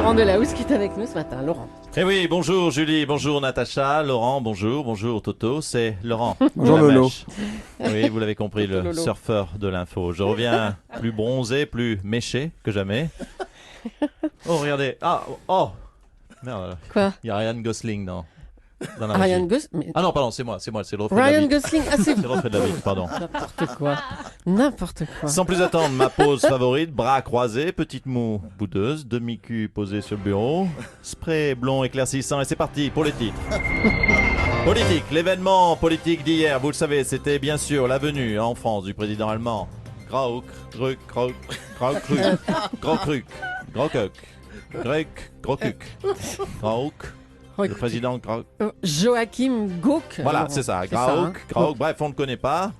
Laurent Delahousse qui est avec nous ce matin. Laurent. Eh oui, bonjour Julie, bonjour Natacha, Laurent, bonjour Toto, c'est Laurent. Bonjour de la Lolo. Mèche. Oui, vous l'avez compris, le Lolo. surfeur de l'info. Je reviens plus bronzé, plus méché que jamais. Oh, regardez. Ah, oh merde, Quoi? il y a Ryan Gosling dans la Ryan régie. Gosling. Ah non, pardon, c'est moi, c'est le reflet de la Ryan vie. Gosling. Ah, c'est C'est le reflet de la vie, pardon. n'importe quoi. N'importe quoi. Sans plus attendre, ma pose favorite, bras croisés, petite moue boudeuse, demi-cul posé sur le bureau, spray blond éclaircissant et c'est parti pour les titres. Politique, l'événement politique d'hier, vous le savez, c'était bien sûr la venue en France du président allemand. Gros Kruk, Gros Kruk, le président Gros. Joachim Gauck. Voilà, Laurent. c'est ça, hein. Grauk, bref, on ne le connaît pas.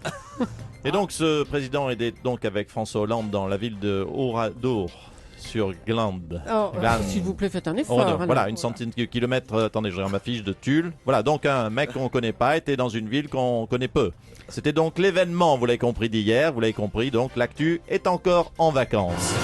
Et donc, ce président est donc avec François Hollande dans la ville de Oradour, sur Glande. Oh, Glande. s'il vous plaît, faites un effort. Oradour, alors. voilà, une centaine de kilomètres. Attendez, je regarde ma fiche de Tulle. Voilà, donc un mec qu'on ne connaît pas était dans une ville qu'on connaît peu. C'était donc l'événement, vous l'avez compris, d'hier. Vous l'avez compris, donc l'actu est encore en vacances.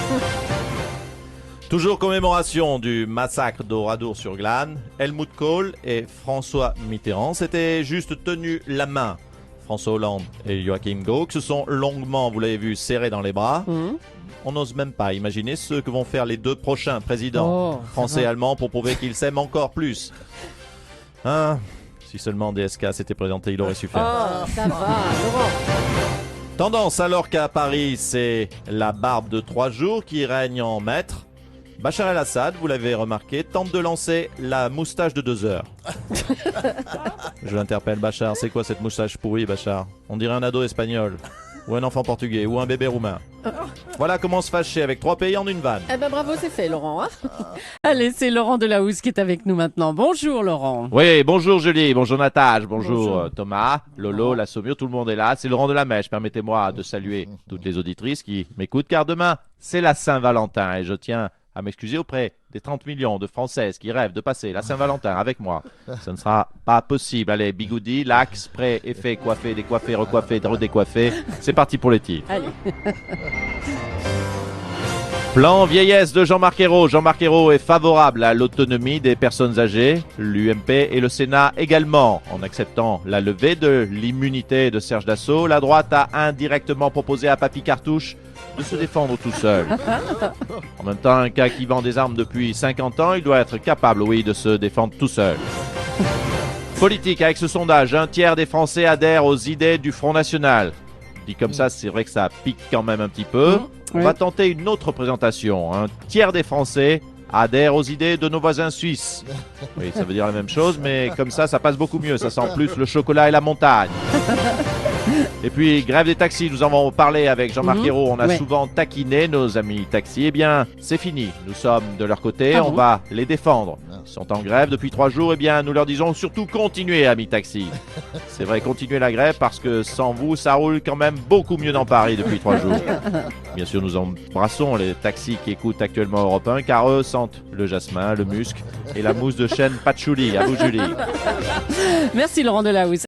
Toujours commémoration du massacre d'Oradour sur Glane, Helmut Kohl et François Mitterrand s'étaient juste tenus la main. François Hollande et Joachim Gauck se sont longuement, vous l'avez vu, serrés dans les bras. Mhm. On n'ose même pas imaginer ce que vont faire les deux prochains présidents, Oh, français et allemands, pour prouver qu'ils s'aiment encore plus. Hein, si seulement DSK s'était présenté, il aurait su faire. Oh, ça va, Laurent. Tendance alors qu'à Paris, c'est la barbe de 3 jours qui règne en maître. Bachar el-Assad, vous l'avez remarqué, tente de lancer la moustache de 2 heures. Je l'interpelle, Bachar, c'est quoi cette moustache pourrie, Bachar? On dirait un ado espagnol, ou un enfant portugais, ou un bébé roumain. Voilà comment se fâcher avec 3 pays en une vanne. Eh ben bravo, c'est fait, Laurent. Hein. Allez, c'est Laurent Delahousse qui est avec nous maintenant. Bonjour, Laurent. Oui, bonjour Julie, bonjour Natage, bonjour, Bonjour. Thomas, Lolo, la Saumure, tout le monde est là. C'est Laurent de la Mèche. Permettez-moi de saluer toutes les auditrices qui m'écoutent, car demain, c'est la Saint-Valentin et je tiens à m'excuser auprès des 30 millions de Françaises qui rêvent de passer la Saint-Valentin avec moi. Ce ne sera pas possible. Allez, bigoudi, lac, spray, effet, coiffé, décoiffé, recoiffé, redécoiffé. C'est parti pour les titres. Allez. Plan vieillesse de Jean-Marc Ayrault. Jean-Marc Ayrault est favorable à l'autonomie des personnes âgées. L'UMP et le Sénat également. En acceptant la levée de l'immunité de Serge Dassault, la droite a indirectement proposé à Papy Cartouche de se défendre tout seul. En même temps, un gars qui vend des armes depuis 50 ans, il doit être capable, oui, de se défendre tout seul. Politique, avec ce sondage, 1/3 des Français adhèrent aux idées du Front National. Dit comme ça, c'est vrai que ça pique quand même un petit peu. On va tenter une autre présentation. 1/3 des Français adhèrent aux idées de nos voisins suisses. Oui, ça veut dire la même chose, mais comme ça passe beaucoup mieux. Ça sent plus le chocolat et la montagne. Et puis, grève des taxis, nous en avons parlé avec Jean-Marc Ayrault. On a Ouais. souvent taquiné nos amis taxis. Eh bien, c'est fini. Nous sommes de leur côté, Ah on bon va les défendre. Ils sont en grève depuis 3 jours. Eh bien, nous leur disons surtout continuez, amis taxis. C'est vrai, continuez la grève parce que sans vous, ça roule quand même beaucoup mieux dans Paris depuis 3 jours. Bien sûr, nous embrassons les taxis qui écoutent actuellement Europe 1, car eux sentent le jasmin, le musc et la mousse de chêne patchouli. À vous, Julie. Merci, Laurent Delahousse.